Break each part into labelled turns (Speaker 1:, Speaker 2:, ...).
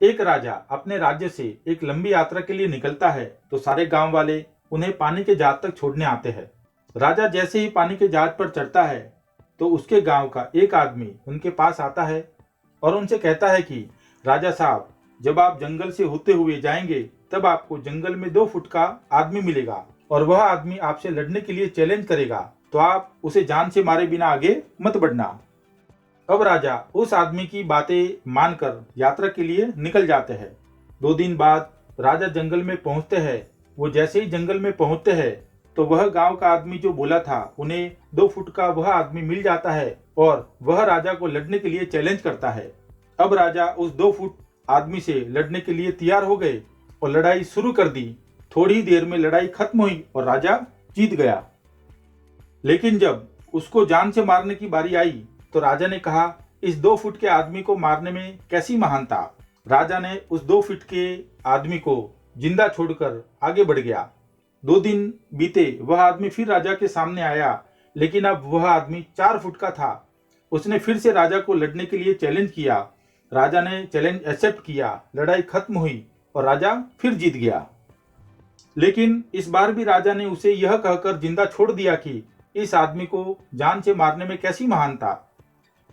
Speaker 1: एक राजा अपने राज्य से एक लंबी यात्रा के लिए निकलता है तो सारे गांव वाले उन्हें पानी के जहाज तक छोड़ने आते हैं। राजा जैसे ही पानी के जहाज पर चढ़ता है तो उसके गांव का एक आदमी उनके पास आता है और उनसे कहता है कि राजा साहब, जब आप जंगल से होते हुए जाएंगे तब आपको जंगल में 2 फुट का आदमी मिलेगा और वह आदमी आपसे लड़ने के लिए चैलेंज करेगा, तो आप उसे जान से मारे बिना आगे मत बढ़ना। अब राजा उस आदमी की बातें मानकर यात्रा के लिए निकल जाते हैं। 2 दिन बाद राजा जंगल में पहुंचते हैं। वो जैसे ही जंगल में पहुंचते हैं तो वह गांव का आदमी जो बोला था उन्हें 2 फुट का वह आदमी मिल जाता है और वह राजा को लड़ने के लिए चैलेंज करता है। अब राजा उस 2 फुट आदमी से लड़ने के लिए तैयार हो गए और लड़ाई शुरू कर दी। थोड़ी ही देर में लड़ाई खत्म हुई और राजा जीत गया। लेकिन जब उसको जान से मारने की बारी आई तो राजा ने कहा, इस 2 फुट के आदमी को मारने में कैसी महानता। राजा ने उस 2 फुट के आदमी को जिंदा छोड़कर आगे बढ़ गया। 2 दिन बीते, वह आदमी फिर राजा के सामने आया, लेकिन अब वह आदमी 4 फुट का था। उसने फिर से राजा को लड़ने के लिए चैलेंज किया। राजा ने चैलेंज एक्सेप्ट किया, लड़ाई खत्म हुई और राजा फिर जीत गया। लेकिन इस बार भी राजा ने उसे यह कहकर जिंदा छोड़ दिया कि इस आदमी को जान से मारने में कैसी महानता।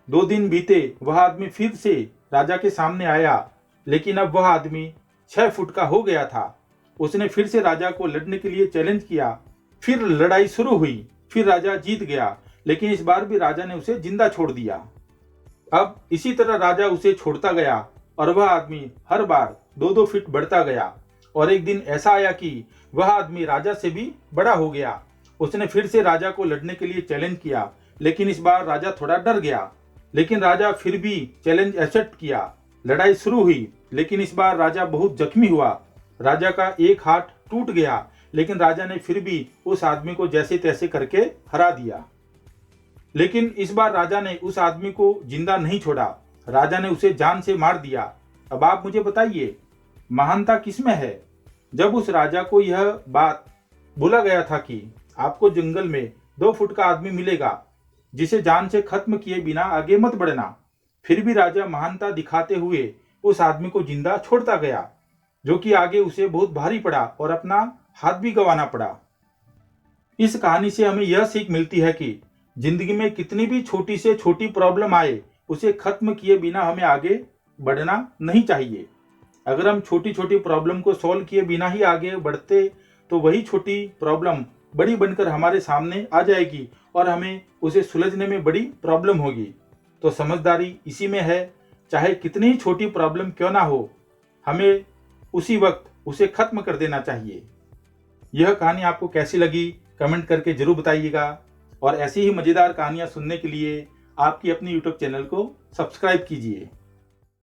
Speaker 1: 2 दिन बीते, वह आदमी फिर से राजा के सामने आया, लेकिन अब वह आदमी 6 फुट का हो गया था। उसने फिर से राजा को लड़ने के लिए चैलेंज किया। फिर लड़ाई शुरू हुई, फिर राजा जीत गया, लेकिन इस बार भी राजा ने उसे जिंदा छोड़ दिया। अब इसी तरह राजा उसे छोड़ता गया और वह आदमी हर बार 2-2 फीट बढ़ता गया और एक दिन ऐसा आया कि वह आदमी राजा से भी बड़ा हो गया। उसने फिर से राजा को लड़ने के लिए चैलेंज किया, लेकिन इस बार राजा थोड़ा डर गया, लेकिन राजा फिर भी चैलेंज एक्सेप्ट किया। लड़ाई शुरू हुई, लेकिन इस बार राजा बहुत जख्मी हुआ। राजा का एक हाथ टूट गया, लेकिन राजा ने फिर भी उस आदमी को जैसे तैसे करके हरा दिया। लेकिन इस बार राजा ने उस आदमी को जिंदा नहीं छोड़ा, राजा ने उसे जान से मार दिया। अब आप मुझे बताइए, महानता किसमें है। जब उस राजा को यह बात बोला गया था कि आपको जंगल में 2 फुट का आदमी मिलेगा जिसे जान से खत्म किए बिना आगे मत बढ़ना, फिर भी राजा महानता दिखाते हुए उस आदमी को जिंदा छोड़ता गया, जो कि आगे उसे बहुत भारी पड़ा और अपना हाथ भी गंवाना पड़ा। इस कहानी से हमें यह सीख मिलती है कि जिंदगी में कितनी भी छोटी से छोटी प्रॉब्लम आए, उसे खत्म किए बिना हमें आगे बढ़ना नहीं चाहिए। अगर हम छोटी छोटी प्रॉब्लम को सॉल्व किए बिना ही आगे बढ़ते तो वही छोटी प्रॉब्लम बड़ी बनकर हमारे सामने आ जाएगी और हमें उसे सुलझने में बड़ी प्रॉब्लम होगी। तो समझदारी इसी में है, चाहे कितनी ही छोटी प्रॉब्लम क्यों ना हो, हमें उसी वक्त उसे खत्म कर देना चाहिए। यह कहानी आपको कैसी लगी कमेंट करके जरूर बताइएगा और ऐसी ही मजेदार कहानियां सुनने के लिए आपकी अपनी यूट्यूब चैनल को सब्सक्राइब कीजिए।